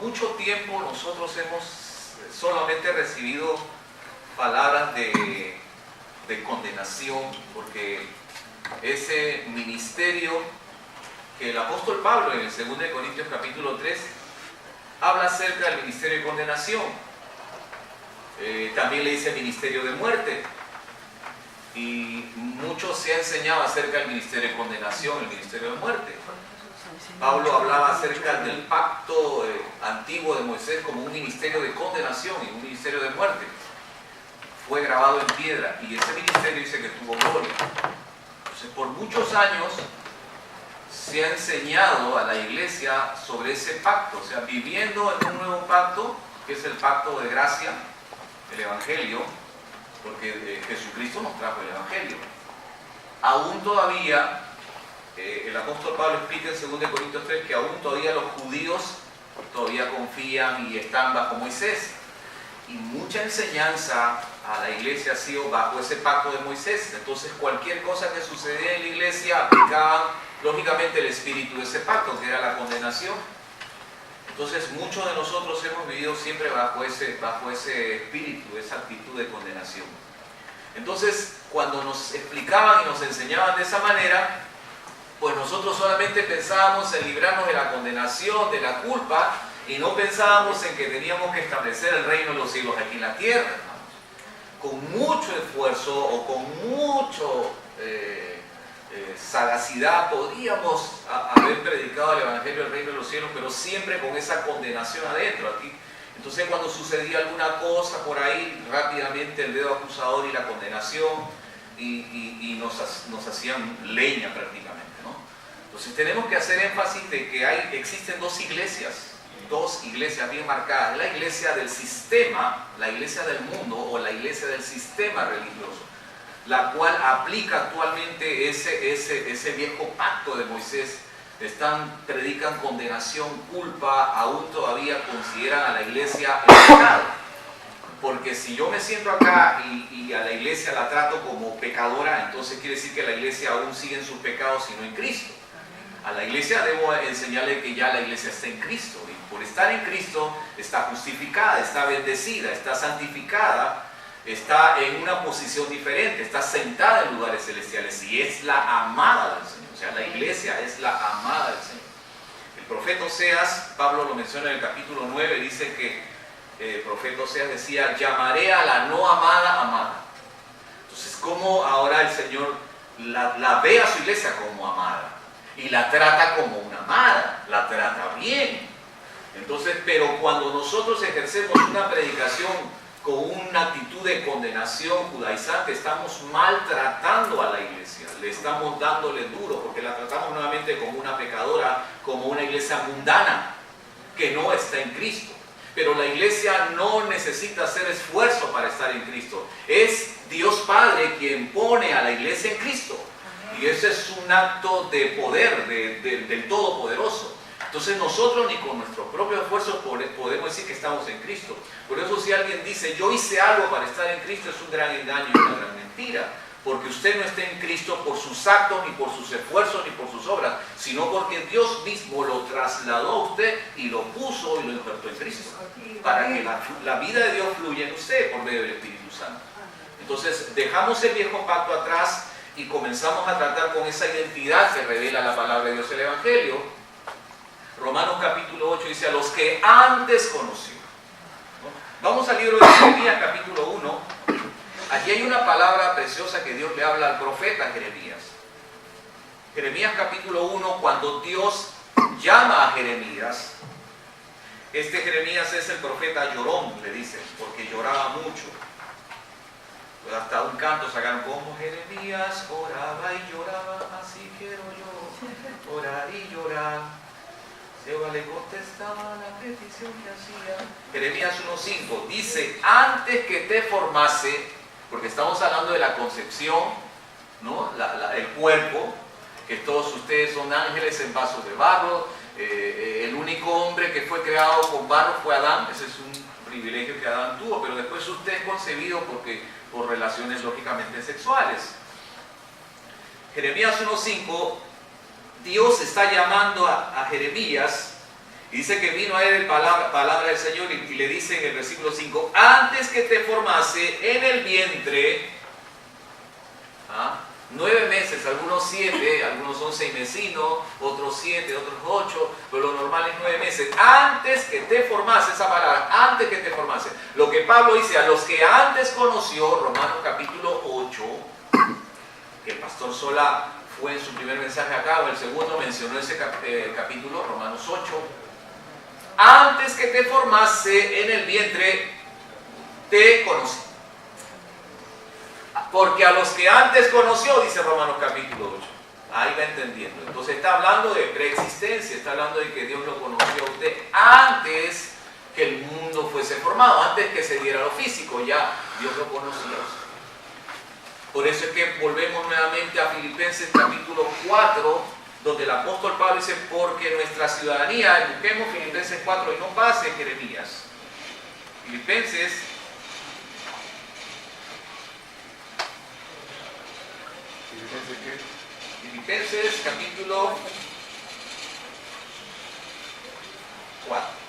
mucho tiempo nosotros hemos solamente recibido palabras de condenación, porque ese ministerio que el apóstol Pablo en el 2 Corintios capítulo 3 habla acerca del ministerio de condenación. También le dice ministerio de muerte, y mucho se ha enseñado acerca del ministerio de condenación, el ministerio de muerte. Pablo hablaba acerca del pacto antiguo de Moisés como un ministerio de condenación y un ministerio de muerte. Fue grabado en piedra, y ese ministerio dice que tuvo gloria. Entonces, por muchos años se ha enseñado a la iglesia sobre ese pacto, o sea, viviendo en un nuevo pacto, que es el pacto de gracia, el Evangelio, porque Jesucristo nos trajo el Evangelio. Aún todavía, el apóstol Pablo explica en 2 Corintios 3 que aún todavía los judíos todavía confían y están bajo Moisés. Y mucha enseñanza a la iglesia ha sido bajo ese pacto de Moisés. Entonces cualquier cosa que sucedía en la iglesia aplicaba lógicamente el espíritu de ese pacto, que era la condenación. Entonces muchos de nosotros hemos vivido siempre bajo ese espíritu, esa actitud de condenación. Entonces cuando nos explicaban y nos enseñaban de esa manera, pues nosotros solamente pensábamos en librarnos de la condenación, de la culpa, y no pensábamos en que teníamos que establecer el reino de los cielos aquí en la tierra, hermanos. Con mucho esfuerzo o con mucho sagacidad podríamos haber predicado el Evangelio del reino de los cielos, pero siempre con esa condenación adentro. Aquí. Entonces cuando sucedía alguna cosa por ahí, rápidamente el dedo acusador y la condenación, y nos hacían leña prácticamente, ¿no? Entonces tenemos que hacer énfasis de que existen dos iglesias bien marcadas: la iglesia del sistema, la iglesia del mundo o la iglesia del sistema religioso, la cual aplica actualmente ese viejo pacto de Moisés. Predican condenación, culpa, aún todavía consideran a la iglesia el pecado. Porque si yo me siento acá y a la iglesia la trato como pecadora, entonces quiere decir que la iglesia aún sigue en sus pecados y no en Cristo. A la iglesia debo enseñarle que ya la iglesia está en Cristo, y por estar en Cristo está justificada, está bendecida, está santificada, está en una posición diferente, está sentada en lugares celestiales y es la amada del Señor. O sea, la iglesia es la amada del Señor. El profeta Oseas, Pablo lo menciona en el capítulo 9, dice que el profeta Oseas decía: llamaré a la no amada amada. Entonces, ¿cómo ahora el Señor la ve a su iglesia como amada? Y la trata como una amada, la trata bien. Entonces, pero cuando nosotros ejercemos una predicación con una actitud de condenación judaizante, estamos maltratando a la iglesia, le estamos dándole duro, porque la tratamos nuevamente como una pecadora, como una iglesia mundana, que no está en Cristo. Pero la iglesia no necesita hacer esfuerzo para estar en Cristo. Es Dios Padre quien pone a la iglesia en Cristo. Y ese es un acto de poder del Todopoderoso. Entonces nosotros ni con nuestro propio esfuerzo podemos decir que estamos en Cristo. Por eso si alguien dice: yo hice algo para estar en Cristo, es un gran engaño y una gran mentira. Porque usted no está en Cristo por sus actos, ni por sus esfuerzos, ni por sus obras, sino porque Dios mismo lo trasladó a usted y lo puso y lo injertó en Cristo, para que la vida de Dios fluya en usted por medio del Espíritu Santo. Entonces dejamos el viejo pacto atrás y comenzamos a tratar con esa identidad que revela la palabra de Dios, el Evangelio. Romanos capítulo 8 dice: a los que antes conoció. ¿No? Vamos al libro de Jeremías capítulo 1. Allí hay una palabra preciosa que Dios le habla al profeta Jeremías. Jeremías capítulo 1, cuando Dios llama a Jeremías, este Jeremías es el profeta llorón, le dicen, porque lloraba mucho. Pues hasta un canto sacaron: como Jeremías oraba y lloraba, así quiero yo orar y llorar. Jehová le contestaba la petición que hacía. Jeremías 1:5 dice: antes que te formase, porque estamos hablando de la concepción, ¿no? El cuerpo, que todos ustedes son ángeles en vasos de barro. El único hombre que fue creado con barro fue Adán. Ese es un privilegio que Adán tuvo, pero después usted es concebido por relaciones lógicamente sexuales. Jeremías 1:5, Dios está llamando a Jeremías Y dice que vino a él palabra del Señor y le dice en el versículo 5, antes que te formase en el vientre, 9 meses, algunos 7, algunos son 6 mesinos, otros 7, otros 8, pero lo normal es 9 meses. Antes que te formase, esa palabra, antes que te formase. Lo que Pablo dice, a los que antes conoció, Romanos capítulo 8, que el pastor Sola fue en su primer mensaje acá, o el segundo mencionó ese capítulo, Romanos 8. Antes que te formase en el vientre, te conocí. Porque a los que antes conoció, dice Romanos capítulo 8. Ahí va entendiendo. Entonces está hablando de preexistencia, está hablando de que Dios lo conoció a usted antes que el mundo fuese formado, antes que se diera lo físico, ya Dios lo conocía a usted. Por eso es que volvemos nuevamente a Filipenses capítulo 4, donde el apóstol Pablo dice, porque nuestra ciudadanía, busquemos Filipenses 4 y no pase Jeremías. Filipenses capítulo 4.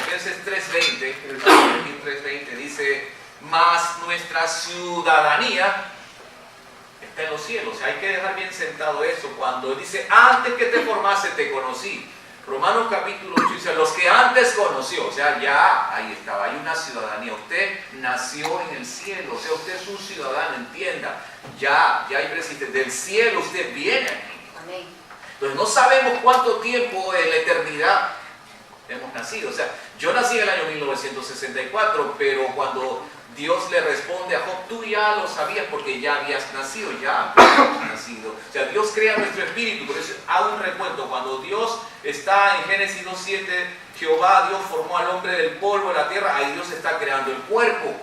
Filipenses 3:20 dice, mas nuestra ciudadanía está en los cielos. O sea, hay que dejar bien sentado eso. Cuando dice, antes que te formase te conocí. Romanos capítulo 8 dice, los que antes conoció. O sea, ya ahí estaba, hay una ciudadanía. Usted nació en el cielo. O sea, usted es un ciudadano, entienda. Ya hay presidente. Del cielo usted viene aquí. Amén. Entonces no sabemos cuánto tiempo en la eternidad hemos nacido. O sea, yo nací en el año 1964, pero cuando Dios le responde a Job, tú ya lo sabías porque ya habías nacido, ya habías nacido. O sea, Dios crea nuestro espíritu, por eso hago un recuento. Cuando Dios está en Génesis 2:7, Jehová, Dios formó al hombre del polvo de la tierra, ahí Dios está creando el cuerpo.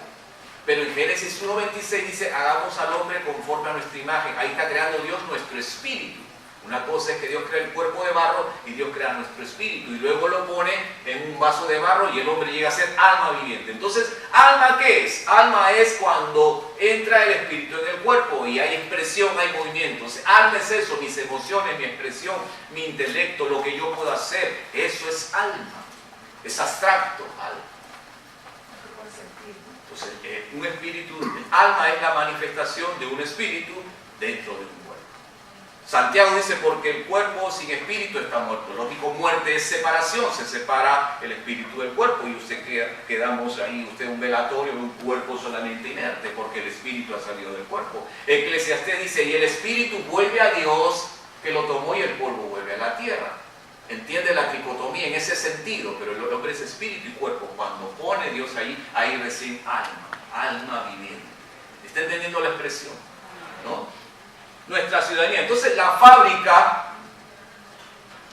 Pero en Génesis 1:26 dice, hagamos al hombre conforme a nuestra imagen. Ahí está creando Dios nuestro espíritu. Una cosa es que Dios crea el cuerpo de barro y Dios crea nuestro espíritu y luego lo pone en un vaso de barro y el hombre llega a ser alma viviente. Entonces, ¿alma qué es? Alma es cuando entra el espíritu en el cuerpo y hay expresión, hay movimiento. Alma es eso, mis emociones, mi expresión, mi intelecto, lo que yo puedo hacer. Eso es alma. Es abstracto, alma. Entonces, un espíritu, alma es la manifestación de un espíritu dentro de un cuerpo. Santiago dice, porque el cuerpo sin espíritu está muerto. Lógico, muerte es separación, se separa el espíritu del cuerpo y usted quedamos ahí, usted un velatorio, un cuerpo solamente inerte, porque el espíritu ha salido del cuerpo. Eclesiastés dice, y el espíritu vuelve a Dios que lo tomó y el polvo vuelve a la tierra. Entiende la tricotomía en ese sentido, pero el hombre es espíritu y cuerpo. Cuando pone Dios ahí recién alma viviente. ¿Está entendiendo la expresión? ¿No? Nuestra ciudadanía. Entonces la fábrica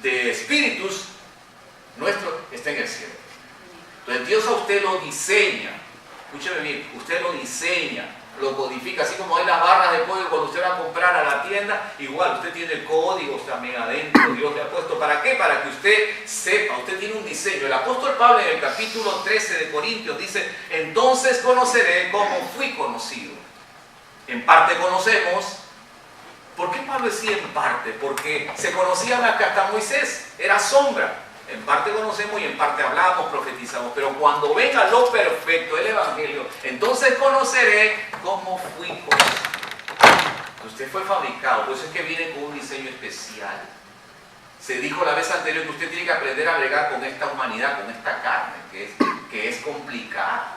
de espíritus nuestro está en el cielo. Entonces Dios a usted lo diseña. Escúcheme bien, usted lo diseña, lo codifica, así como hay las barras de código cuando usted va a comprar a la tienda, igual usted tiene códigos también adentro, Dios le ha puesto. ¿Para qué? Para que usted sepa, usted tiene un diseño. El apóstol Pablo en el capítulo 13 de Corintios dice, entonces conoceré cómo fui conocido. En parte conocemos. ¿Por qué Pablo decía en parte? Porque se conocían hasta Moisés, era sombra. En parte conocemos y en parte hablamos, profetizamos. Pero cuando venga lo perfecto, el Evangelio, entonces conoceré cómo fui conocido. Usted fue fabricado, por eso es que viene con un diseño especial. Se dijo la vez anterior que usted tiene que aprender a bregar con esta humanidad, con esta carne, que es complicada.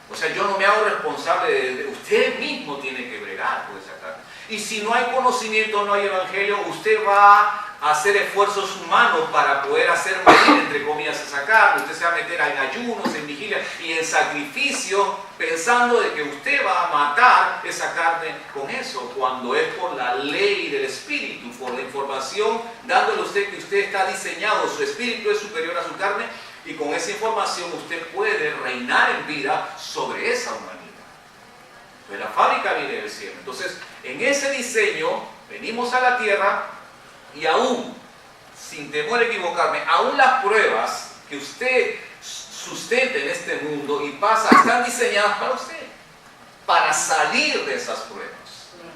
O sea, yo no me hago responsable de usted mismo tiene que bregar con esa carne. Y si no hay conocimiento, no hay evangelio, usted va a hacer esfuerzos humanos para poder hacer morir, entre comillas, esa carne. Usted se va a meter en ayunos, en vigilia y en sacrificio, pensando de que usted va a matar esa carne con eso, cuando es por la ley del espíritu, por la información, dándole a usted que usted está diseñado, su espíritu es superior a su carne, y con esa información usted puede reinar en vida sobre esa humanidad. Entonces la fábrica viene del cielo. Entonces, en ese diseño, venimos a la tierra y aún, sin temor a equivocarme, aún las pruebas que usted sustenta en este mundo y pasa, están diseñadas para usted, para salir de esas pruebas.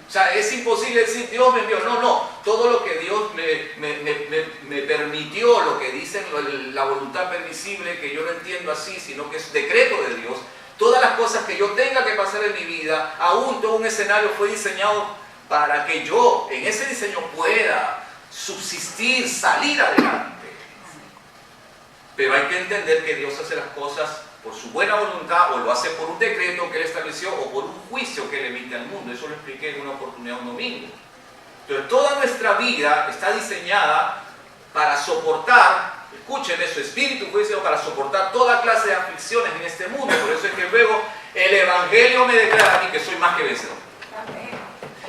O sea, es imposible decir, Dios me envió. No, no. Todo lo que Dios me permitió, lo que dice la voluntad permisible, que yo no entiendo así, sino que es decreto de Dios. Todas las cosas que yo tenga que pasar en mi vida, aún todo un escenario fue diseñado para que yo, en ese diseño, pueda subsistir, salir adelante. Pero hay que entender que Dios hace las cosas por su buena voluntad, o lo hace por un decreto que Él estableció, o por un juicio que Él emite al mundo. Eso lo expliqué en una oportunidad un domingo. Entonces, toda nuestra vida está diseñada para soportar, escuchen eso, espíritu fue diseñado para soportar toda clase de aflicciones en este mundo. Por eso es que luego el Evangelio me declara a mí que soy más que vencedor.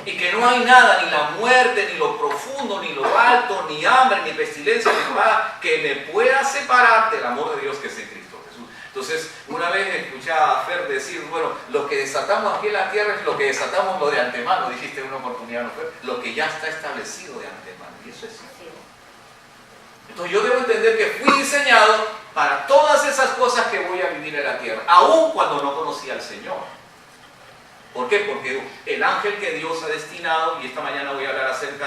Y que no hay nada, ni la muerte, ni lo profundo, ni lo alto, ni hambre, ni pestilencia, ni espada, que me pueda separar del amor de Dios que es en Cristo. Entonces, una vez escuché a Fer decir, bueno, lo que desatamos aquí en la tierra es lo que desatamos lo de antemano, dijiste en una oportunidad, ¿no fue? Lo que ya está establecido de antemano, y eso es cierto. Entonces yo debo entender que fui diseñado para todas esas cosas que voy a vivir en la tierra, aun cuando no conocía al Señor. ¿Por qué? Porque el ángel que Dios ha destinado, y esta mañana voy a hablar acerca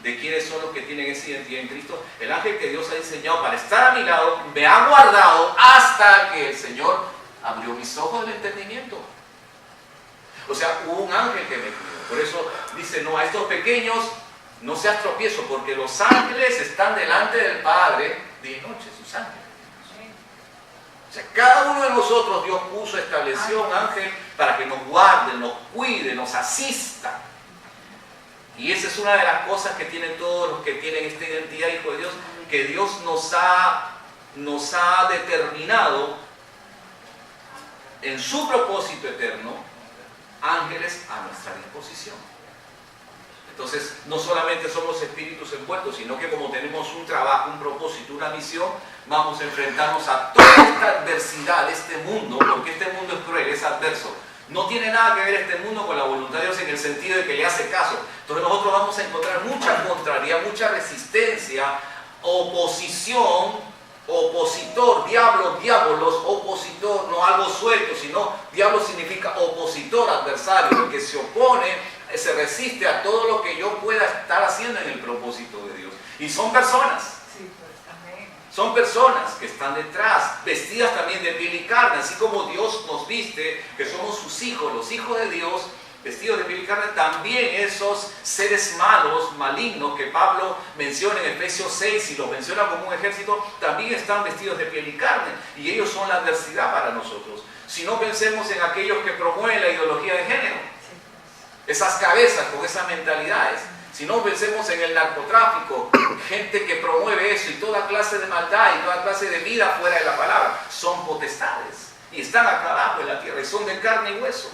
de quiénes son los que tienen esa identidad en Cristo, el ángel que Dios ha diseñado para estar a mi lado, me ha guardado hasta que el Señor abrió mis ojos del entendimiento. O sea, hubo un ángel que me cuidó. Por eso dice, no, a estos pequeños no seas tropiezo, porque los ángeles están delante del Padre día y noche, sus ángeles. O sea, cada uno de nosotros Dios puso, estableció un ángel para que nos guarde, nos cuide, nos asista. Y esa es una de las cosas que tienen todos los que tienen esta identidad, hijo de Dios, que Dios nos ha determinado en su propósito eterno, ángeles a nuestra disposición. Entonces, no solamente somos espíritus envueltos, sino que como tenemos un trabajo, un propósito, una misión, vamos a enfrentarnos a toda esta adversidad de este mundo, porque este mundo es cruel, es adverso. No tiene nada que ver este mundo con la voluntad de Dios en el sentido de que le hace caso. Entonces nosotros vamos a encontrar mucha contrariedad, mucha resistencia, oposición, opositor, diabolos, opositor, no algo suelto, sino diablo significa opositor, adversario, el que se opone, se resiste a todo lo que yo pueda estar haciendo en el propósito de Dios. Y son personas. Son personas que están detrás, vestidas también de piel y carne, así como Dios nos viste, que somos sus hijos, los hijos de Dios, vestidos de piel y carne, también esos seres malos, malignos, que Pablo menciona en Efesios 6 y los menciona como un ejército, también están vestidos de piel y carne, y ellos son la adversidad para nosotros. Si no, pensemos en aquellos que promueven la ideología de género, esas cabezas con esas mentalidades. Si no, pensemos en el narcotráfico, gente que promueve eso y toda clase de maldad y toda clase de vida fuera de la palabra. Son potestades y están acá abajo en la tierra y son de carne y hueso.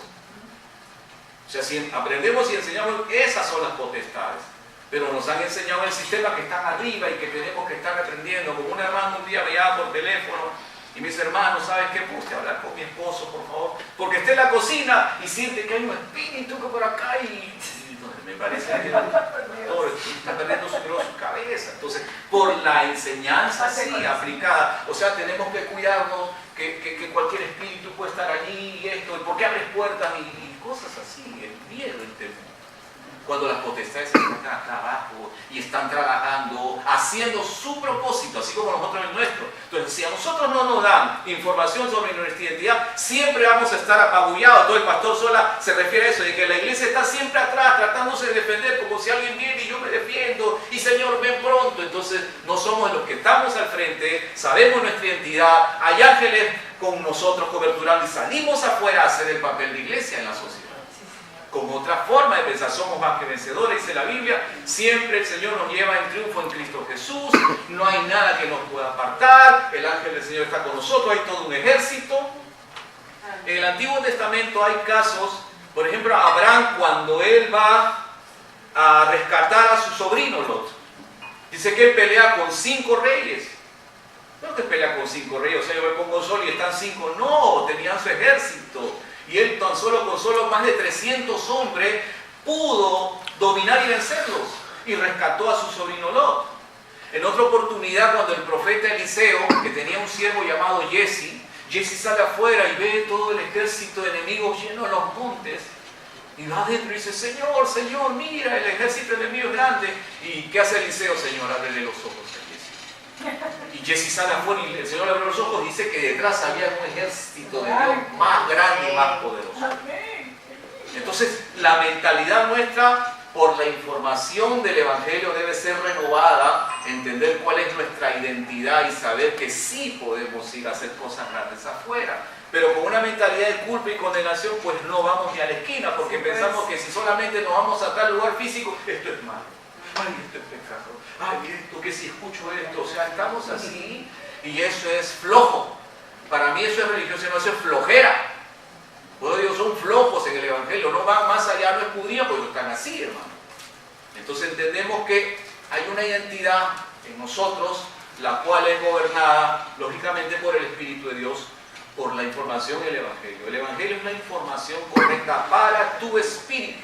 O sea, si aprendemos y enseñamos, esas son las potestades. Pero nos han enseñado el sistema que están arriba y que tenemos que estar aprendiendo. Como un hermano un día me llama por teléfono y me dice, hermano, ¿sabes qué? Puse a hablar con mi esposo, por favor, porque esté en la cocina y siente que hay un espíritu que por acá y me parece que está perdiendo su cabeza. Entonces, por la enseñanza así aplicada, o sea, tenemos que cuidarnos que cualquier espíritu puede estar allí y esto, y por qué abres puertas y cosas así, el miedo del temor. Cuando las potestades están acá abajo y están trabajando, haciendo su propósito, así como nosotros el nuestro. Entonces, si a nosotros no nos dan información sobre nuestra identidad, siempre vamos a estar apabullados. Todo el pastor Sola se refiere a eso, de que la iglesia está siempre atrás, tratándose de defender, como si alguien viene y yo me defiendo, y Señor, ven pronto. Entonces, no somos los que estamos al frente, sabemos nuestra identidad, hay ángeles con nosotros coberturando y salimos afuera a hacer el papel de iglesia en la sociedad. Con otra forma de pensar, somos más que vencedores, dice la Biblia, siempre el Señor nos lleva en triunfo en Cristo Jesús, no hay nada que nos pueda apartar, el ángel del Señor está con nosotros, hay todo un ejército. En el Antiguo Testamento hay casos, por ejemplo, Abraham cuando él va a rescatar a su sobrino Lot, dice que él pelea con 5 reyes. No te pelea con 5 reyes, o sea, yo me pongo solo y están 5, no, tenían su ejército. Y él con solo más de 300 hombres pudo dominar y vencerlos y rescató a su sobrino Lot. En otra oportunidad, cuando el profeta Eliseo, que tenía un siervo llamado Jesse, Jesse sale afuera y ve todo el ejército de enemigos lleno de los montes. Y va adentro y dice, Señor, Señor, mira, el ejército enemigo es grande. ¿Y qué hace Eliseo? Señor, ábrele los ojos a Jesse. Y Jesse sale afuera y el Señor le abre los ojos y dice que detrás había un ejército de Dios más grande y más poderoso. Entonces, la mentalidad nuestra por la información del Evangelio debe ser renovada, entender cuál es nuestra identidad y saber que sí podemos ir a hacer cosas grandes afuera. Pero con una mentalidad de culpa y condenación, pues no vamos ni a la esquina, porque pensamos que si solamente nos vamos a tal lugar físico, esto es malo. Ay, esto es pecado. Ay, esto, que si escucho esto. O sea, estamos así y eso es flojo. Para mí eso es religioso, no, eso es flojera. Pues Dios, son flojos en el Evangelio, no van más allá, no escudriñan, porque están así, hermano. Entonces entendemos que hay una identidad en nosotros, la cual es gobernada, lógicamente, por el Espíritu de Dios, por la información del Evangelio. El Evangelio es la información correcta para tu espíritu.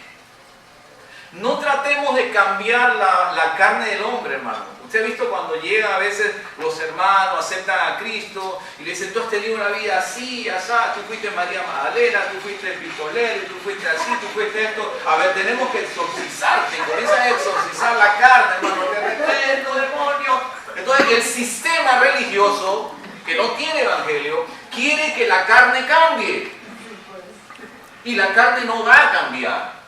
No tratemos de cambiar la carne del hombre, hermano. Usted ha visto cuando llegan a veces los hermanos, aceptan a Cristo y le dicen, tú has tenido una vida así, así, tú fuiste María Magdalena, tú fuiste pistolero, tú fuiste así, tú fuiste esto. A ver, tenemos que exorcizarte, comienzan a exorcizar la carne, hermano, te reprendo, demonio. Entonces el sistema religioso, que no tiene evangelio, quiere que la carne cambie. Y la carne no va a cambiar.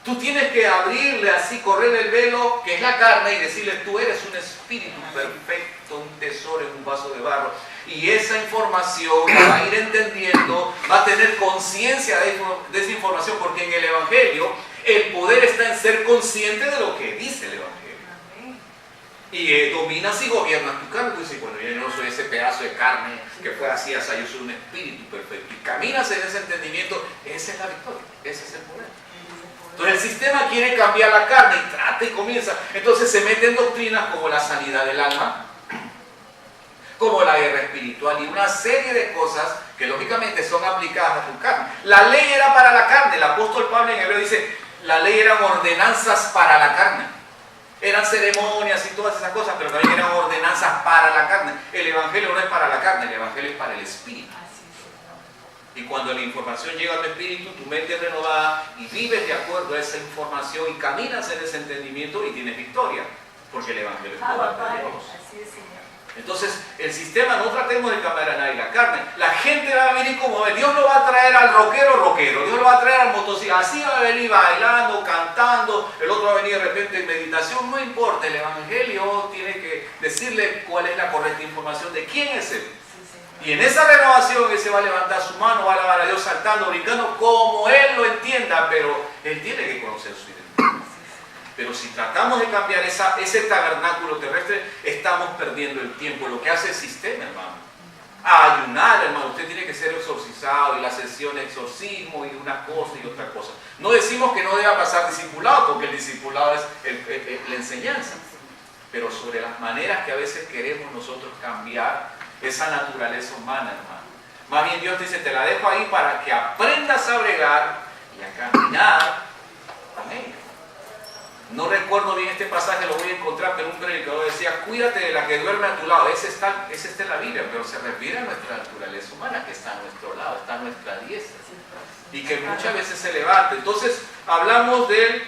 Tú tienes que abrirle así, correr el velo, que es la carne, y decirle, tú eres un espíritu perfecto, un tesoro en un vaso de barro. Y esa información la va a ir entendiendo, va a tener conciencia de esa información, porque en el Evangelio el poder está en ser consciente de lo que dice el Evangelio. Y dominas y gobiernas tu carne. Tú dices, bueno, yo no soy ese pedazo de carne que fue así, así, yo soy un espíritu perfecto. Y caminas en ese entendimiento, esa es la victoria, ese es el poder. Entonces el sistema quiere cambiar la carne y trata y comienza. Entonces se meten doctrinas como la sanidad del alma, como la guerra espiritual y una serie de cosas que lógicamente son aplicadas a tu carne. La ley era para la carne. El apóstol Pablo en Hebreo dice, la ley eran ordenanzas para la carne. Eran ceremonias y todas esas cosas, pero también eran ordenanzas para la carne. El Evangelio no es para la carne, el Evangelio es para el espíritu. Y cuando la información llega a tu espíritu, tu mente es renovada y vives de acuerdo a esa información y caminas en ese entendimiento y tienes victoria, porque el Evangelio es poder de Dios. Entonces, el sistema, no tratemos de cambiar a nadie la carne. La gente va a venir como Dios lo va a traer al rockero, Dios lo va a traer al motociclista, así va a venir bailando, cantando, el otro va a venir de repente en meditación, no importa, el Evangelio tiene que decirle cuál es la correcta información de quién es Él. Y en esa renovación Él se va a levantar su mano, va a alabar a Dios saltando, brincando, como Él lo entienda, pero Él tiene que conocer su identidad. Pero si tratamos de cambiar ese tabernáculo terrestre, estamos perdiendo el tiempo. Lo que hace el sistema, hermano. A ayunar, hermano, usted tiene que ser exorcizado y la sesión de exorcismo y una cosa y otra cosa. No decimos que no deba pasar discipulado, porque el discipulado es la enseñanza. Pero sobre las maneras que a veces queremos nosotros cambiar esa naturaleza humana, hermano. Más bien Dios dice, te la dejo ahí para que aprendas a bregar y a caminar. Amén. No recuerdo bien este pasaje, lo voy a encontrar, pero un predicador decía, cuídate de la que duerme a tu lado. Ese está en la Biblia, pero se refiere a nuestra naturaleza humana, que está a nuestro lado, está a nuestra diestra. Y que muchas veces se levanta. Entonces, hablamos de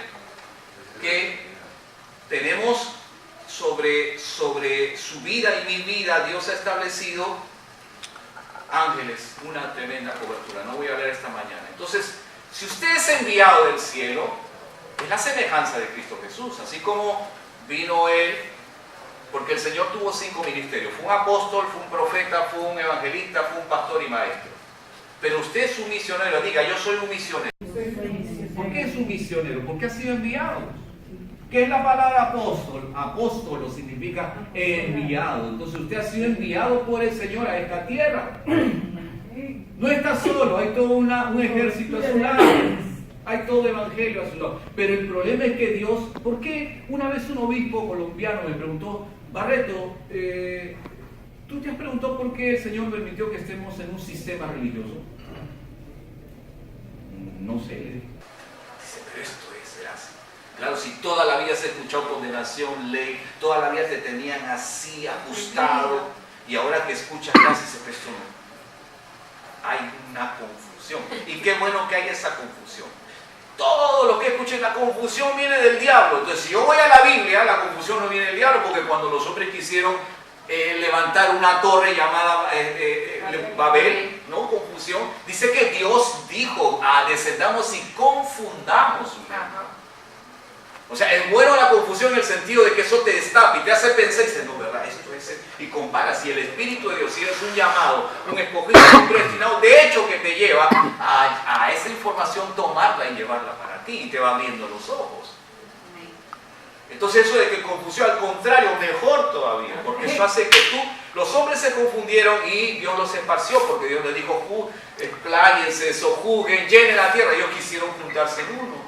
que tenemos sobre su vida y mi vida, Dios ha establecido ángeles, una tremenda cobertura. No voy a hablar esta mañana. Entonces, si usted es enviado del cielo, es la semejanza de Cristo Jesús, así como vino Él, porque el Señor tuvo 5 ministerios. Fue un apóstol, fue un profeta, fue un evangelista, fue un pastor y maestro. Pero usted es un misionero, diga, yo soy un misionero. ¿Por qué es un misionero? Porque ha sido enviado. ¿Qué es la palabra apóstol? Apóstolo significa enviado. Entonces usted ha sido enviado por el Señor a esta tierra. No está solo, hay todo un ejército a su lado. Hay todo evangelio a su lado. Pero el problema es que Dios... ¿Por qué? Una vez un obispo colombiano me preguntó, Barreto, ¿tú te has preguntado por qué el Señor permitió que estemos en un sistema religioso? No sé, le dije. Dice, pero esto es gracia. Claro, si toda la vida se ha escuchado condenación, ley, toda la vida te tenían así, ajustado, y ahora que escuchas gracia, se prestó. hay una confusión. Y qué bueno que hay esa confusión. Todo lo que escuchen, la confusión viene del diablo. Entonces, si yo voy a la Biblia, la confusión no viene del diablo, porque cuando los hombres quisieron levantar una torre llamada Babel, ¿no? Confusión, dice que Dios dijo, descendamos y confundamos su mente. O sea, es bueno la confusión en el sentido de que eso te destapa y te hace pensar y dices, no, ¿verdad? Esto es... Y comparas, si el Espíritu de Dios, si eres un llamado, un escogido, un predestinado, de hecho que te lleva a esa información, tomarla y llevarla para ti y te va abriendo los ojos. Entonces eso de que confusión, al contrario, mejor todavía, porque eso hace que los hombres se confundieron y Dios los esparció, porque Dios les dijo, expláyense, sojuzguen, llenen la tierra. Ellos quisieron juntarse en uno.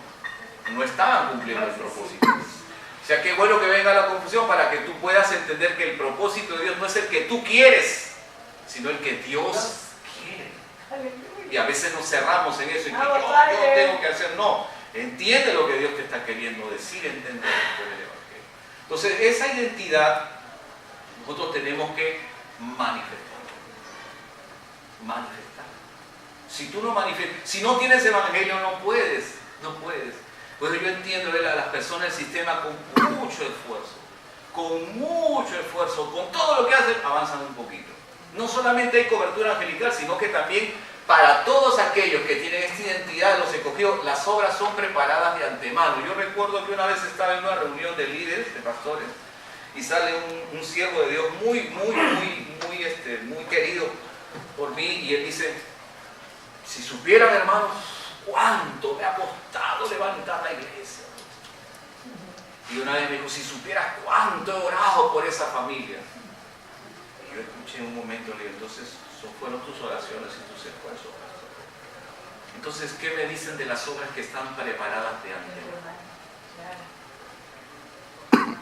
No estaban cumpliendo el propósito. O sea, qué bueno que venga la confusión para que tú puedas entender que el propósito de Dios no es el que tú quieres, sino el que Dios quiere. Y a veces nos cerramos en eso y que yo tengo que hacer. No, entiende lo que Dios te está queriendo decir, entender el Evangelio. Entonces, esa identidad nosotros tenemos que manifestar. Manifestar. Si tú no manifiestas, si no tienes Evangelio, no puedes. Pues yo entiendo a las personas del sistema con mucho esfuerzo, con todo lo que hacen, avanzan un poquito. No solamente hay cobertura angelical, sino que también para todos aquellos que tienen esta identidad de los escogidos, las obras son preparadas de antemano. Yo recuerdo que una vez estaba en una reunión de líderes, de pastores, y sale un siervo de Dios muy querido por mí, y él dice, si supieran, hermanos, cuánto me ha costado levantar la iglesia. Y una vez me dijo, si supieras cuánto he orado por esa familia. Y yo escuché en un momento, le digo, entonces fueron tus oraciones y tus esfuerzos, pastor. Entonces, ¿qué me dicen de las obras que están preparadas de antemano?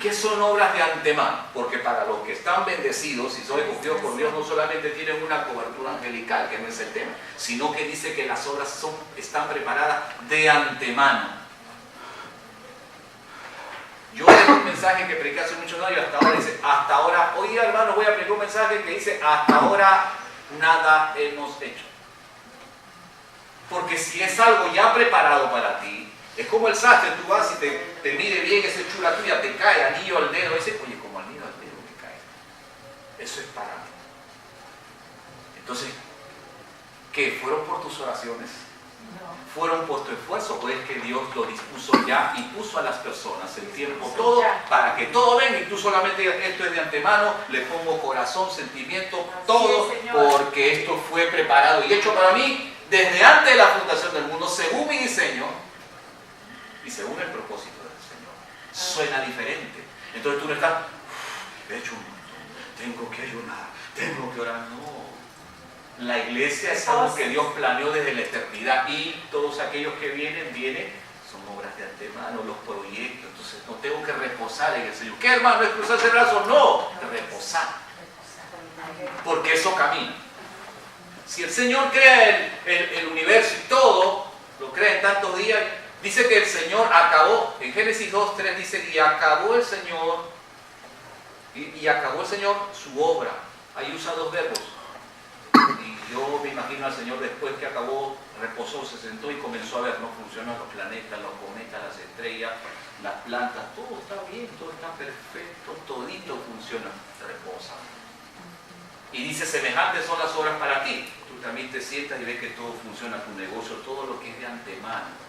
¿Qué son obras de antemano? Porque para los que están bendecidos y son escogidos por Dios, no solamente tienen una cobertura angelical, que no es el tema, sino que dice que las obras están preparadas de antemano. Yo leí un mensaje que prediqué hace muchos años, hasta ahora, hoy día, hermano, voy a predicar un mensaje que dice, hasta ahora nada hemos hecho. Porque si es algo ya preparado para ti, es como el sastre, tú vas y te mide bien esa hechura tuya, te cae anillo al dedo, ese, oye, como anillo al dedo me cae. Eso es para mí. Entonces, ¿qué? ¿Fueron por tus oraciones? No. ¿Fueron por tu esfuerzo? ¿O es que Dios lo dispuso ya y puso a las personas el tiempo todo para que todo venga y tú solamente digas, esto es de antemano, le pongo corazón, sentimiento, todo, porque esto fue preparado y hecho para mí desde antes de la fundación del mundo, según mi diseño y según el propósito del Señor? Suena diferente. Entonces tú no estás, he hecho un montón, tengo que ayunar, tengo que orar. No. La iglesia es algo que Dios planeó desde la eternidad y todos aquellos que vienen son obras de antemano, los proyectos. Entonces no tengo que reposar en el Señor. ¿Qué, hermano? ¿Es cruzarse el brazo? No, reposar. Porque eso camina. Si el Señor crea el universo y todo, lo crea en tantos días. Dice que el Señor acabó, en Génesis 2:3 dice, y acabó el Señor su obra. Ahí usa dos verbos. Y yo me imagino al Señor después que acabó, reposó, se sentó y comenzó a ver, ¿no? Funcionan los planetas, los cometas, las estrellas, las plantas, todo está bien, todo está perfecto, todito funciona, reposa. Y dice, semejantes son las obras para ti. Tú también te sientas y ves que todo funciona, tu negocio, todo lo que es de antemano.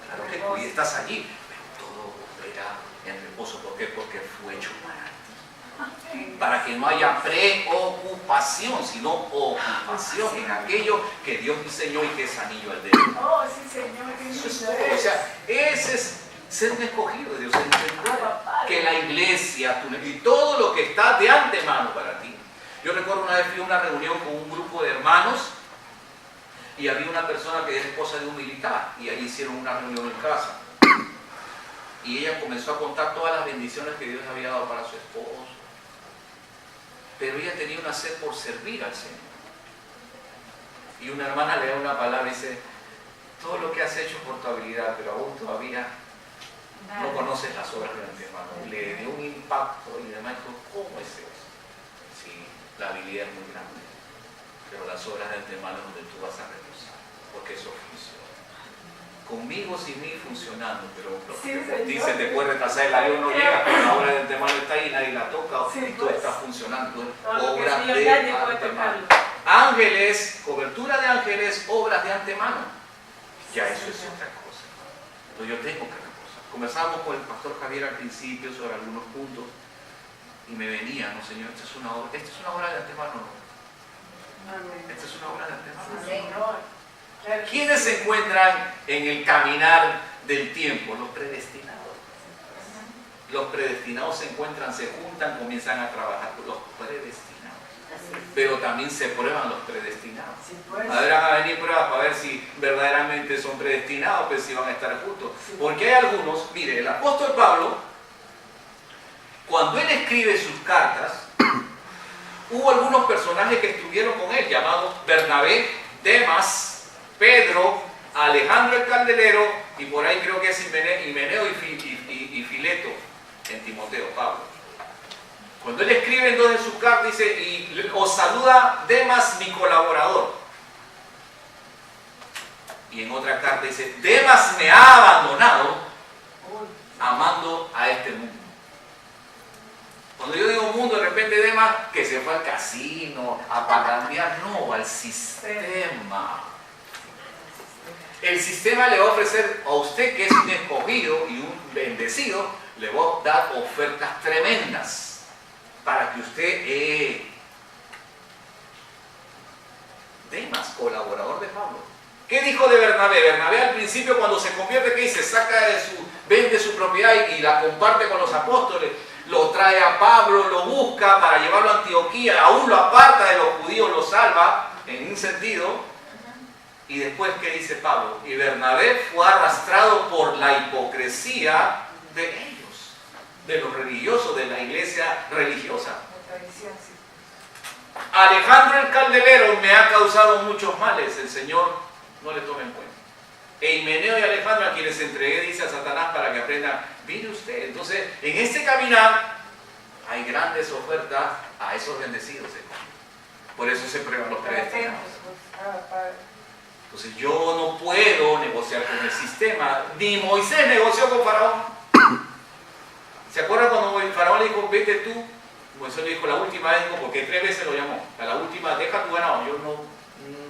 Claro que tú estás allí, pero todo opera en reposo. ¿Por qué? Porque fue hecho para ti. Para que no haya preocupación, sino ocupación en aquello que Dios diseñó y que es anillo al dedo. Oh, sí, Señor. Eso es todo. O sea, ese es ser un escogido de Dios. Entender que la iglesia y todo lo que está de antemano para ti. Yo recuerdo una vez fui a una reunión con un grupo de hermanos y había una persona que es esposa de un militar y ahí hicieron una reunión en casa y ella comenzó a contar todas las bendiciones que Dios había dado para su esposo, pero ella tenía una sed por servir al Señor. Y una hermana le da una palabra y dice, todo lo que has hecho por tu habilidad, pero aún todavía no conoces las obras de antemano. Le dio un impacto y además dijo, ¿cómo es eso? Sí, la habilidad es muy grande, pero las obras de antemano es donde tú vas a reposar, porque eso funciona. Conmigo sin mí funcionando, pero dice, te puede retrasar el avión, no llega, pero la obra de antemano está ahí, nadie la toca, y todo está funcionando. Obras de antemano. Ángeles, cobertura de ángeles, obras de antemano. Ya eso es otra cosa. Entonces yo tengo que reposar. Conversábamos con el pastor Javier al principio sobre algunos puntos y me venía, no señor, esta es una obra de antemano, no. Esta es una obra de antemano. ¿Quiénes se encuentran en el caminar del tiempo? Los predestinados. Los predestinados se encuentran, se juntan, comienzan a trabajar. Los predestinados. Pero también se prueban los predestinados. Ahora van a venir pruebas para ver si verdaderamente son predestinados, pues si van a estar juntos. Porque hay algunos, mire, el apóstol Pablo, cuando él escribe sus cartas, hubo algunos personajes que estuvieron con él, llamados Bernabé, Demas, Pedro, Alejandro el Candelero, y por ahí creo que es Himeneo y Fileto en Timoteo, Pablo. Cuando él escribe en dos de sus cartas, dice, y os saluda Demas, mi colaborador. Y en otra carta dice, Demas me ha abandonado amando a este mundo. Cuando yo digo mundo, de repente Demas que se fue al casino, a parrandear, no, al sistema. El sistema le va a ofrecer a usted, que es un escogido y un bendecido, le va a dar ofertas tremendas para que usted, Demas, colaborador de Pablo. ¿Qué dijo de Bernabé? Bernabé al principio, cuando se convierte, ¿qué dice? Vende su propiedad y la comparte con los apóstoles. Lo trae a Pablo, lo busca para llevarlo a Antioquía, aún lo aparta de los judíos, lo salva en un sentido. Y después, ¿qué dice Pablo? Y Bernabé fue arrastrado por la hipocresía de ellos, de los religiosos, de la iglesia religiosa. Alejandro el Candelero me ha causado muchos males, el Señor no le tome en cuenta. E Himeneo y Alejandro, a quienes entregué, dice a Satanás, para que aprendan, mire usted. Entonces, en este caminar hay grandes ofertas a esos bendecidos. Por eso se prueban los predestinados. Entonces, yo no puedo negociar con el sistema. Ni Moisés negoció con Faraón. ¿Se acuerdan cuando Faraón le dijo, vete tú? Moisés le dijo, la última vez, porque 3 veces lo llamó. A la última, deja tu ganado, yo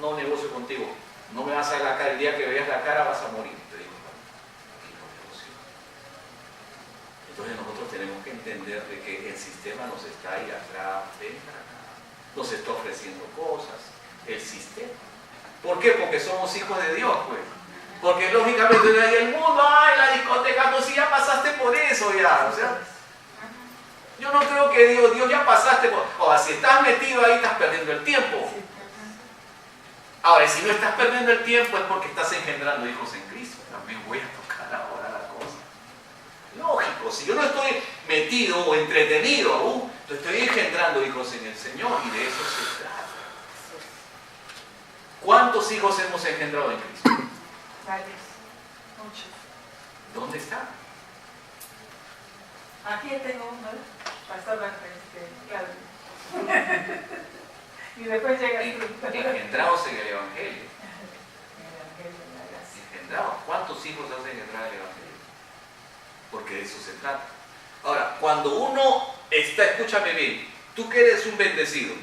no negocio contigo. No me vas a ver la cara, el día que veas la cara vas a morir, te digo. Y no negocio. Entonces nosotros tenemos que entender de que el sistema nos está ahí atrás, nos está ofreciendo cosas, el sistema. ¿Por qué? Porque somos hijos de Dios, pues. Porque lógicamente el mundo, ay, la discoteca, no, si ya pasaste por eso ya, o sea. Yo no creo que Dios ya pasaste por... O sea, si estás metido ahí, estás perdiendo el tiempo. Ahora, si no estás perdiendo el tiempo es porque estás engendrando hijos en Cristo. También voy a tocar ahora la cosa. Lógico, si yo no estoy metido o entretenido aún, estoy engendrando hijos en el Señor y de eso se trata. ¿Cuántos hijos hemos engendrado en Cristo? Varios, muchos. ¿Dónde están? Aquí tengo uno, Pastor Claudio. Y después llega engendrados en el Evangelio. Engendrados. ¿Cuántos hijos has engendrado en el Evangelio? Porque de eso se trata. Ahora, cuando uno está, escúchame bien, tú que eres un bendecido,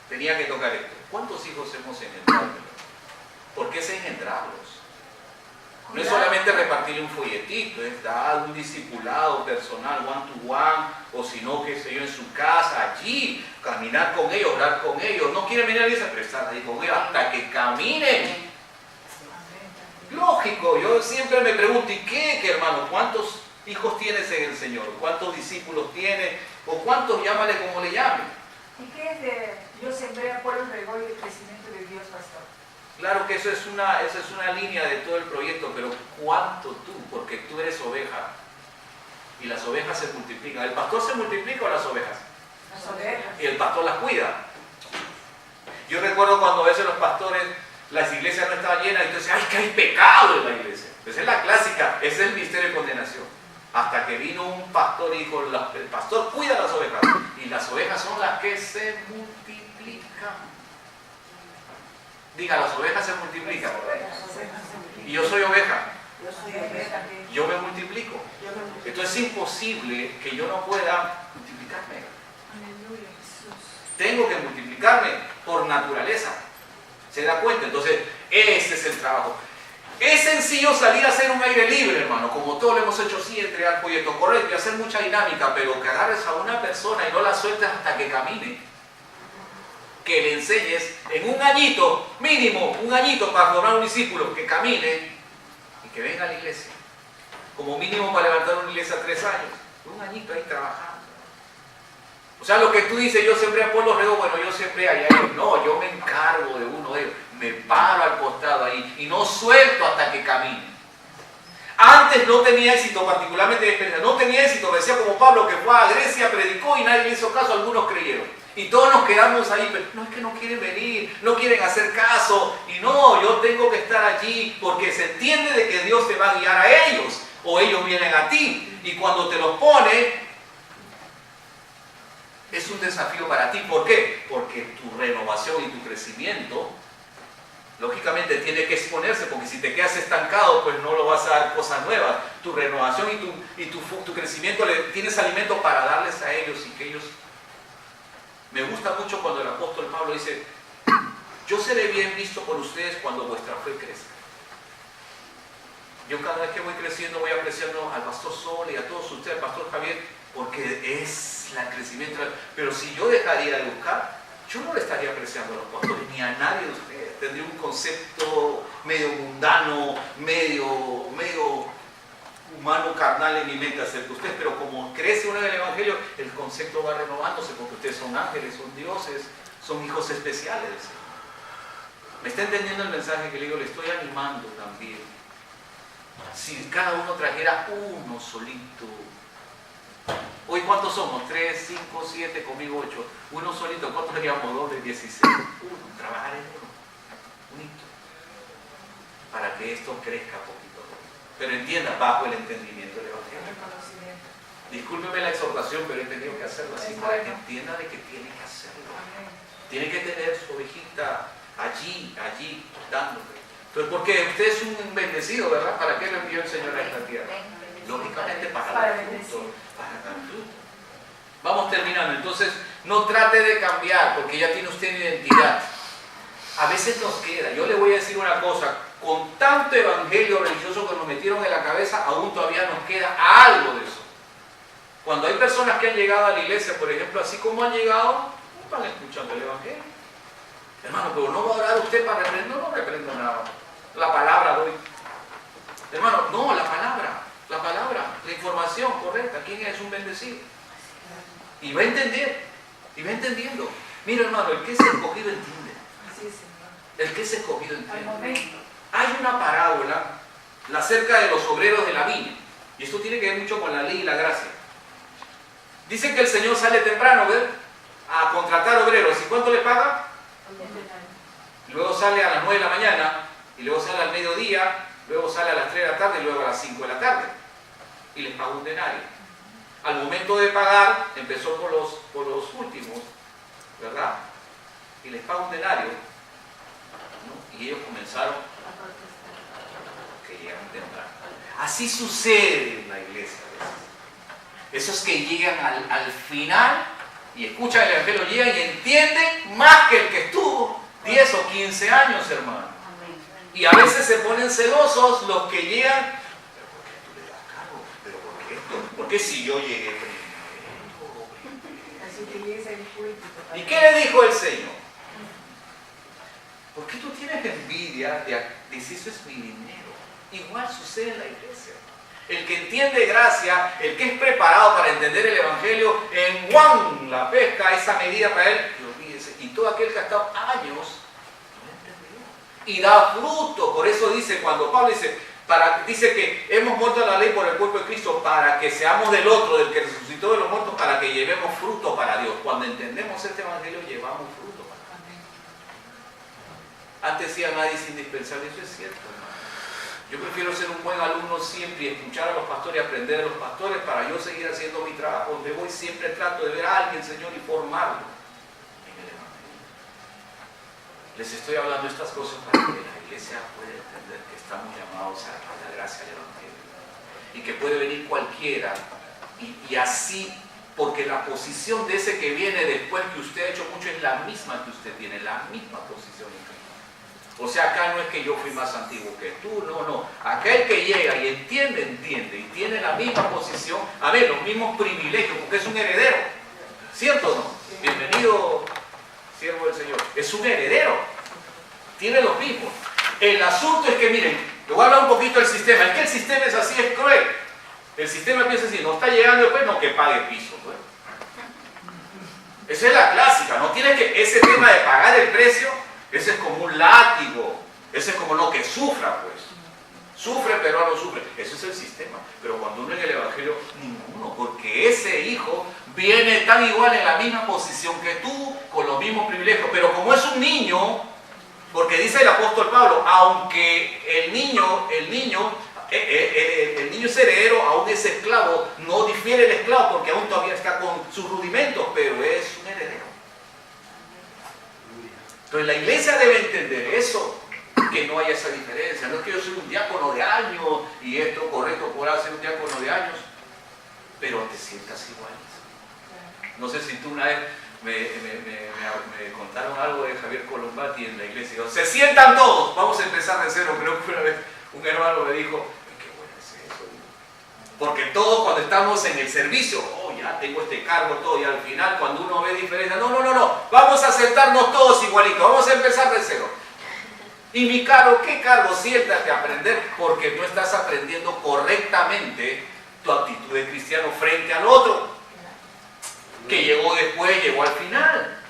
tenía que tocar esto. ¿Cuántos hijos hemos engendrado? ¿Por qué es engendrarlos? No es solamente repartirle un folletito, es dar un discipulado personal, one to one, o si no, qué sé yo, en su casa, allí, caminar con ellos, orar con ellos. No quieren venir a la iglesia, pero estar ahí con ellos hasta que caminen. Lógico, yo siempre me pregunto, ¿y qué hermano? ¿Cuántos hijos tienes en el Señor? ¿Cuántos discípulos tienes? ¿O cuántos, llámale como le llamen? ¿Y qué es de yo sembré por el regalo y el crecimiento de Dios, pastor? Claro que eso es una línea de todo el proyecto, pero ¿cuánto tú? Porque tú eres oveja y las ovejas se multiplican. ¿El pastor se multiplica o las ovejas? Las ovejas. Y el pastor las cuida. Yo recuerdo cuando a veces los pastores, las iglesias no estaban llenas, y entonces, ¡ay, que hay pecado en la iglesia! Esa es la clásica, ese es el misterio de condenación. Hasta que vino un pastor y dijo, el pastor cuida las ovejas, y las ovejas son las que se multiplican. Diga, las ovejas se multiplican. Y yo soy oveja. Yo me multiplico. Entonces es imposible que yo no pueda multiplicarme. Tengo que multiplicarme por naturaleza. ¿Se da cuenta? Entonces, ese es el trabajo. Es sencillo salir a hacer un aire libre, hermano, como todos lo hemos hecho así, entregar folletos, correcto, y hacer mucha dinámica, pero que agarres a una persona y no la sueltes hasta que camine. Que le enseñes en un añito, mínimo, un añito para formar un discípulo, que camine y que venga a la iglesia. Como mínimo para levantar una iglesia 3 años. Un añito ahí trabajando. O sea, lo que tú dices, yo sembré a Polo Rego, bueno, yo sembré allá. No, yo me encargo de uno de ellos. Me paro al costado ahí y no suelto hasta que camine. Antes no tenía éxito, particularmente en experiencia. No tenía éxito, me decía como Pablo, que fue a Grecia, predicó y nadie le hizo caso, algunos creyeron. Y todos nos quedamos ahí, pero no es que no quieren venir, no quieren hacer caso. Y no, yo tengo que estar allí porque se entiende de que Dios te va a guiar a ellos o ellos vienen a ti. Y cuando te los pone, es un desafío para ti. ¿Por qué? Porque tu renovación y tu crecimiento, lógicamente, tiene que exponerse, porque si te quedas estancado, pues no lo vas a dar cosas nuevas. Tu renovación y tu crecimiento tienes alimento para darles a ellos y que ellos... Me gusta mucho cuando el apóstol Pablo dice, yo seré bien visto por ustedes cuando vuestra fe crezca. Yo cada vez que voy creciendo voy apreciando al pastor Sol y a todos ustedes, al pastor Javier, porque es el crecimiento. Pero si yo dejaría de buscar, yo no le estaría apreciando a los pastores ni a nadie de ustedes. Tendría un concepto medio mundano, medio humano, carnal en mi mente acerca de ustedes, pero como crece uno en el Evangelio, el concepto va renovándose, porque ustedes son ángeles, son dioses, son hijos especiales. ¿Me está entendiendo el mensaje que le digo? Le estoy animando también. Si cada uno trajera uno solito. Hoy, ¿cuántos somos? 3, 5, 7, conmigo 8. Uno solito, ¿cuántos seríamos? 2 de 16. Uno, trabajar en uno. Unito. Para que esto crezca poquito. Pero entienda, bajo el entendimiento del Evangelio. Discúlpeme la exhortación, pero he tenido que hacerlo así para que entienda de que tiene que hacerlo. Tiene que tener su ovejita allí, dándole. Entonces, porque usted es un bendecido, ¿verdad? ¿Para qué le envió el Señor a esta tierra? Lógicamente para dar fruto. Vamos terminando. Entonces, no trate de cambiar, porque ya tiene usted identidad. A veces nos queda. Yo le voy a decir una cosa. Con tanto evangelio religioso que nos metieron en la cabeza, aún todavía nos queda algo de eso. Cuando hay personas que han llegado a la iglesia, por ejemplo, así como han llegado, no están escuchando el evangelio. Hermano, pero no va a orar usted para reprender, no reprendo nada. La palabra doy. Hermano, no, la palabra, la información correcta. ¿Quién es un bendecido? Y va a entender, y va entendiendo. Mira, hermano, el que es escogido entiende. El que es escogido entiende. Hay una parábola acerca de los obreros de la viña. Y esto tiene que ver mucho con la ley y la gracia. Dicen que el Señor sale temprano, ¿ver? A contratar obreros. ¿Y cuánto le paga? Luego sale a las 9 de la mañana, y luego sale al mediodía, luego sale a las 3 de la tarde y luego a las 5 de la tarde. Y les paga un denario. Al momento de pagar, empezó por los últimos, ¿verdad? Y les paga un denario, ¿no? Y ellos comenzaron que llegan temprano. Así sucede en la iglesia. Esos que llegan al final y escuchan el evangelio, llegan y entienden más que el que estuvo 10 o 15 años, hermano. Y a veces se ponen celosos los que llegan. ¿Pero por qué tú le das cargo? ¿Pero por qué esto? ¿Por qué si yo llegué primero? ¿Y qué le dijo el Señor? ¿Por qué tú tienes envidia de decir eso es mi dinero? Igual sucede en la iglesia. El que entiende gracia, el que es preparado para entender el evangelio, en Juan la pesca, esa medida para él, y olvídese. Y todo aquel que ha estado años y da fruto. Por eso dice, cuando Pablo dice que hemos muerto a la ley por el cuerpo de Cristo para que seamos del otro, del que resucitó de los muertos, para que llevemos fruto para Dios. Cuando entendemos este evangelio, llevamos fruto para Dios. Antes decía nadie es indispensable, eso es cierto, hermano. Yo prefiero ser un buen alumno siempre y escuchar a los pastores y aprender de los pastores para yo seguir haciendo mi trabajo. Donde voy siempre trato de ver a alguien, Señor, y formarlo. Les estoy hablando estas cosas para que la iglesia pueda entender que estamos llamados a la gracia del Evangelio y que puede venir cualquiera y así, porque la posición de ese que viene después que usted ha hecho mucho es la misma que usted tiene, la misma posición en Cristo. O sea, acá no es que yo fui más antiguo que tú, no. Acá el que llega y entiende y tiene la misma posición, a ver, los mismos privilegios, porque es un heredero, ¿cierto o no? Bienvenido, siervo del Señor, es un heredero, tiene los mismos. El asunto es que, miren, le voy a hablar un poquito del sistema, es que el sistema es así, es cruel. El sistema piensa así, no está llegando después, no, que pague piso, pues. Esa es la clásica, no tiene que, ese tema de pagar el precio, ese es como un látigo, ese es como lo que sufra, pues. Sufre, pero no sufre. Ese es el sistema. Pero cuando uno en el Evangelio, ninguno, porque ese hijo viene tan igual en la misma posición que tú, con los mismos privilegios. Pero como es un niño, porque dice el apóstol Pablo, aunque el niño es heredero, aún es esclavo, no difiere el esclavo porque aún todavía está con sus rudimentos, pero es un heredero. Entonces la iglesia debe entender eso, que no haya esa diferencia. No es que yo soy un diácono de años y esto correcto podrá ser un diácono de años, pero te sientas igual. No sé si tú una vez me contaron algo de Javier Colombati en la iglesia. Se sientan todos, vamos a empezar de cero. Creo que una vez un hermano me dijo, qué bueno es eso. Porque todos cuando estamos en el servicio, ya tengo este cargo, todo, y al final cuando uno ve diferencia, no, vamos a sentarnos todos igualitos, vamos a empezar de cero. Y mi cargo, ¿qué cargo? Siéntate a aprender, porque no estás aprendiendo correctamente tu actitud de cristiano frente al otro, que llegó después, llegó al final.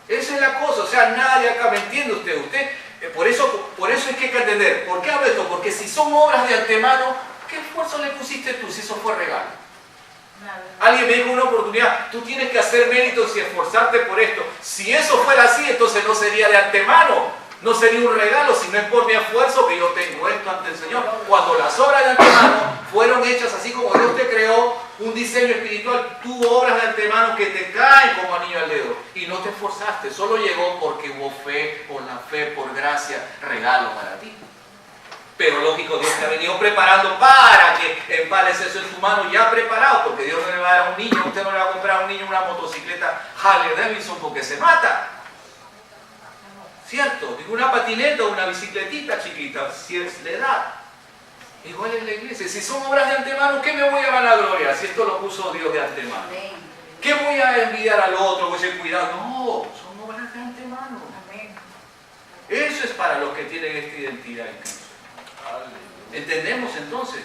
Esa es la cosa, o sea, nadie acá, ¿me entiende usted? Por eso es que hay que entender. ¿Por qué hablo esto? Porque si son obras de antemano, ¿qué esfuerzo le pusiste tú si eso fue regalo? Nada. Alguien me dijo una oportunidad, tú tienes que hacer méritos y esforzarte por esto. Si eso fuera así, entonces no sería de antemano, no sería un regalo, sino es por mi esfuerzo que yo tengo esto ante el Señor. Cuando las obras de antemano fueron hechas así como Dios te creó, un diseño espiritual, tuvo obras de antemano que te caen como anillo al dedo y no te esforzaste, solo llegó porque hubo fe, por la fe, por gracia, regalo para ti. Pero lógico, Dios te ha venido preparando para que empales eso en tu mano ya preparado, porque Dios no le va a dar a un niño, usted no le va a comprar a un niño una motocicleta Harley Davidson porque se mata. ¿Cierto? Digo, una patineta o una bicicletita chiquita, si es la edad. Igual en la iglesia. Si son obras de antemano, ¿qué me voy a vanagloria si esto lo puso Dios de antemano? ¿Qué voy a envidiar al otro? Voy a decir, cuidado. No, son obras de antemano. Amén. Eso es para los que tienen esta identidad en Cristo. ¿Entendemos entonces?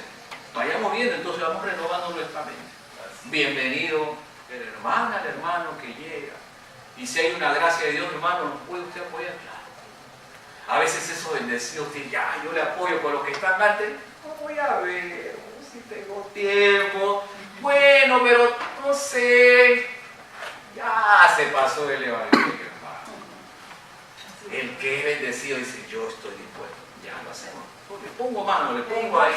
Vayamos viendo, entonces vamos renovando nuestra mente. Bienvenido el hermano, al hermano que llega. Y si hay una gracia de Dios, hermano, ¿nos puede usted apoyar? Claro. A veces eso bendecido, usted ya, yo le apoyo con los que están antes. No voy a ver si tengo tiempo. Bueno, pero no sé. Ya se pasó el evangelio, hermano. El que es bendecido dice, yo estoy dispuesto. Ya lo hacemos. Le pongo mano, le pongo ahí,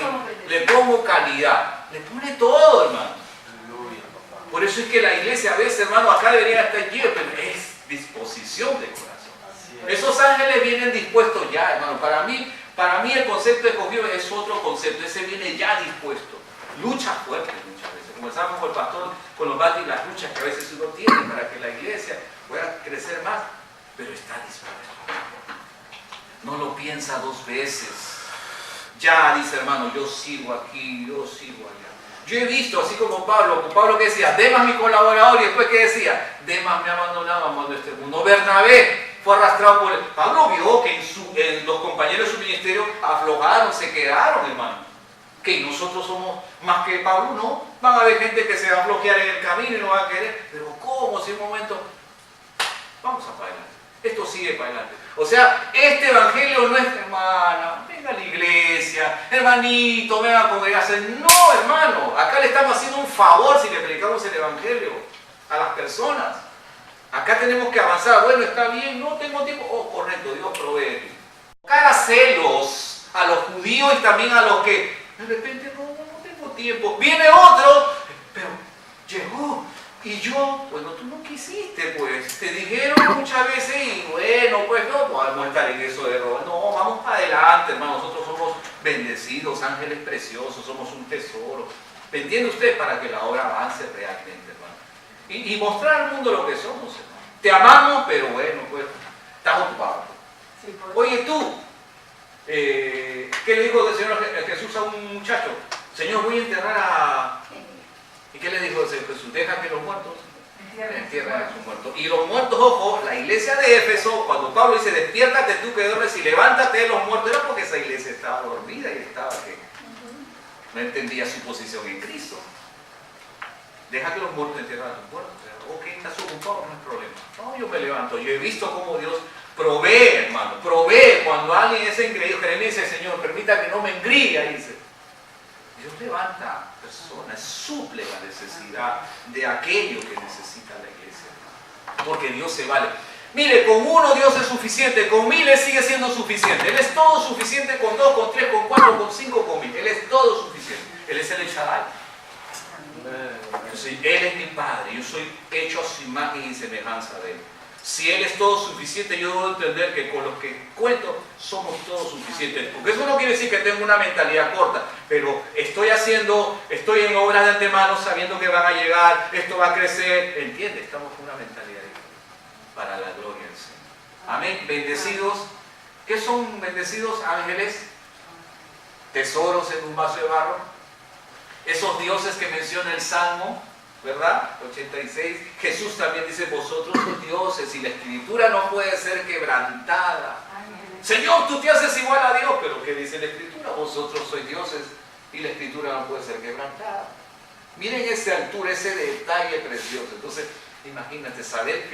le pongo calidad, le pone todo, hermano. Por eso es que la iglesia a veces, hermano, acá debería estar lleno, pero es disposición de corazón. Esos ángeles vienen dispuestos ya, hermano. Para mí el concepto de escogido es otro concepto, ese viene ya dispuesto. Lucha fuerte muchas veces. Conversamos con el pastor, con los batis, las luchas que a veces uno tiene para que la iglesia pueda crecer más, pero está dispuesto. No lo piensa dos veces. Ya dice, hermano, yo sigo aquí, yo sigo allá. Yo he visto, así como Pablo que decía, Demas mi colaborador, y después que decía, Demas me abandonaba amando este mundo. Bernabé fue arrastrado por él. Pablo vio que en los compañeros de su ministerio aflojaron, se quedaron, hermano. Que nosotros somos más que Pablo, no. Van a haber gente que se va a bloquear en el camino y no va a querer. Pero ¿cómo? Si un momento, vamos a para adelante. Esto sigue para adelante. O sea, este evangelio no es, hermana, venga a la iglesia, hermanito, venga a congregarse. No, hermano, acá le estamos haciendo un favor si le predicamos el evangelio a las personas. Acá tenemos que avanzar. Bueno, está bien, no tengo tiempo. Oh, correcto, Dios provee. Cara celos a los judíos y también a los que de repente no tengo tiempo. Viene otro, pero llegó. Y yo, bueno, tú no quisiste, pues, te dijeron muchas veces y bueno, pues no podemos estar en eso de robar. No, vamos para adelante, hermano, nosotros somos bendecidos, ángeles preciosos, somos un tesoro. ¿Me entiende usted? Para que la obra avance realmente, hermano. Y mostrar al mundo lo que somos, hermano. Te amamos, pero bueno, pues, estás ocupado. Sí, pues. Oye, tú, ¿qué le dijo el Señor Jesús a un muchacho? Señor, voy a enterrar a... ¿Y qué le dijo el Señor Jesús? Deja que los muertos entierren a sus muertos. Y los muertos, ojo, la iglesia de Éfeso, cuando Pablo dice, despiértate tú que duermes y levántate de los muertos, era porque esa iglesia estaba dormida y estaba que no entendía su posición en Cristo. Deja que los muertos entierren a sus muertos. Ok, estás ocupado, no hay problema. No, yo me levanto. Yo he visto cómo Dios provee, hermano, provee. Cuando alguien es engreído, Jeremías dice, Señor, permita que no me engríe, dice. Dios levanta personas, suple la necesidad de aquello que necesita la iglesia, porque Dios se vale. Mire, con uno Dios es suficiente, con miles sigue siendo suficiente. Él es todo suficiente con 2, con 3, con 4, con 5, con 1000. Él es todo suficiente. Él es el Shaddai. Él es mi Padre, yo soy hecho a su imagen y semejanza de Él. Si Él es todo suficiente, yo debo entender que con los que cuento somos todos suficientes. Porque eso no quiere decir que tengo una mentalidad corta, pero estoy en obras de antemano sabiendo que van a llegar, esto va a crecer. ¿Entiende? Estamos con una mentalidad para la gloria del Señor. Amén. Bendecidos. ¿Qué son bendecidos ángeles? Tesoros en un vaso de barro. Esos dioses que menciona el Salmo, ¿verdad? 86. Jesús también dice, vosotros sois dioses y la escritura no puede ser quebrantada. Señor, tú te haces igual a Dios, pero ¿qué dice la escritura? Vosotros sois dioses y la escritura no puede ser quebrantada. Miren esa altura, ese detalle precioso. Entonces, imagínate, saber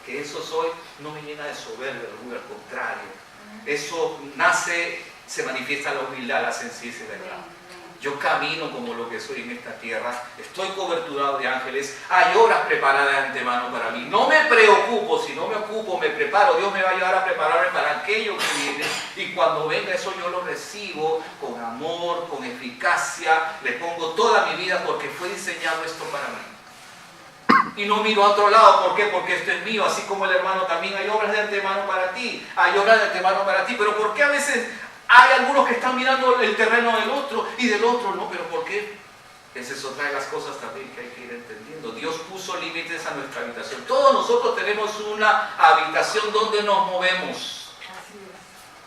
que eso soy no me llena de soberbia, al contrario. Eso nace, se manifiesta la humildad, la sencillez de verdad. Yo camino como lo que soy en esta tierra, estoy coberturado de ángeles, hay obras preparadas de antemano para mí. No me preocupo, si no me ocupo, me preparo. Dios me va a ayudar a prepararme para aquello que viene. Y cuando venga eso yo lo recibo con amor, con eficacia. Le pongo toda mi vida porque fue diseñado esto para mí. Y no miro a otro lado, ¿por qué? Porque esto es mío, así como el hermano también hay obras de antemano para ti. Hay obras de antemano para ti, pero ¿por qué a veces hay algunos que están mirando el terreno del otro y del otro no? ¿Pero por qué? Esa es otra de las cosas también que hay que ir entendiendo. Dios puso límites a nuestra habitación. Todos nosotros tenemos una habitación donde nos movemos.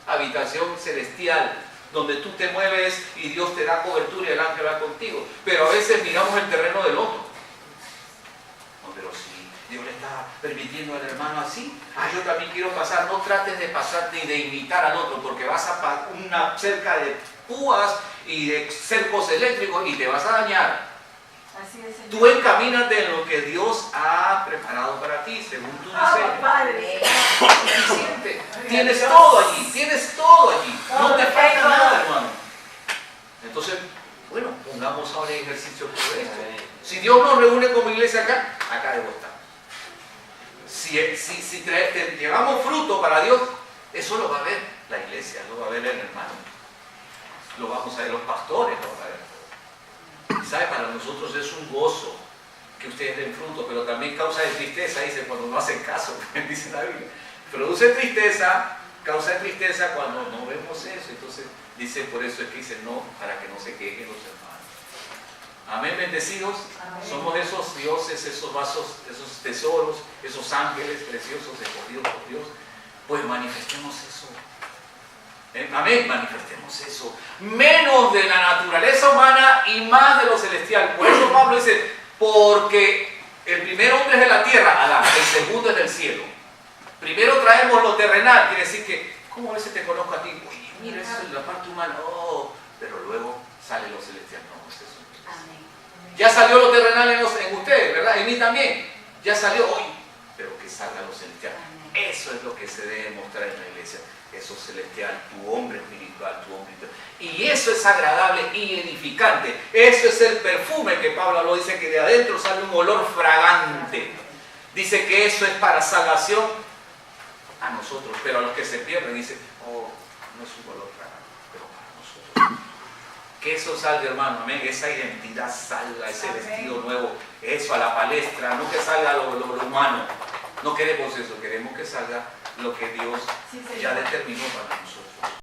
Habitación celestial, donde tú te mueves y Dios te da cobertura y el ángel va contigo. Pero a veces miramos el terreno del otro. No, pero si Dios le está permitiendo al hermano así, yo también quiero pasar. No trates de pasar ni de imitar al otro, porque vas a pasar una cerca de púas y de cercos eléctricos y te vas a dañar. Así es, Señor. Tú encamínate en lo que Dios ha preparado para ti, según tu diseño. Padre. Suficiente. Tienes todo allí, tienes todo allí. No te falta nada, hermano. Entonces, bueno, pongamos ahora en ejercicio todo esto. Si Dios nos reúne como iglesia acá debo estar. Si llevamos fruto para Dios, eso lo va a ver la iglesia, lo va a ver el hermano, lo vamos a ver los pastores, lo van a ver. Y sabe, para nosotros es un gozo que ustedes den fruto, pero también causa de tristeza, dice, cuando no hacen caso, dice la Biblia. Produce tristeza, causa de tristeza cuando no vemos eso. Entonces dice, por eso es que dice no, para que no se quejen los hermanos. Amén, bendecidos. Amén. Somos esos dioses, esos vasos, esos tesoros, esos ángeles preciosos escogidos por Dios. Pues manifestemos eso. Amén, manifestemos eso. Menos de la naturaleza humana y más de lo celestial. Por eso Pablo dice, porque el primer hombre es de la tierra, Adán, el segundo es del cielo. Primero traemos lo terrenal, quiere decir que, ¿cómo a veces te conozco a ti? Uy, mira, eso es la parte humana. Oh, pero luego sale lo celestial. No, es eso. Ya salió lo terrenal en ustedes, ¿verdad? En mí también. Ya salió hoy. Pero que salga lo celestial. Eso es lo que se debe mostrar en la iglesia. Eso celestial, tu hombre espiritual, tu hombre espiritual. Y eso es agradable y edificante. Eso es el perfume que Pablo habló. Dice que de adentro sale un olor fragante. Dice que eso es para salvación a nosotros. Pero a los que se pierden dice, oh, no es un olor fragante, pero para nosotros. Que eso salga, hermano, amén. Esa identidad salga, ese Amén. vestido nuevo, eso a la palestra, no que salga lo humano. No queremos eso, queremos que salga lo que Dios Sí, Señor. ya determinó para nosotros.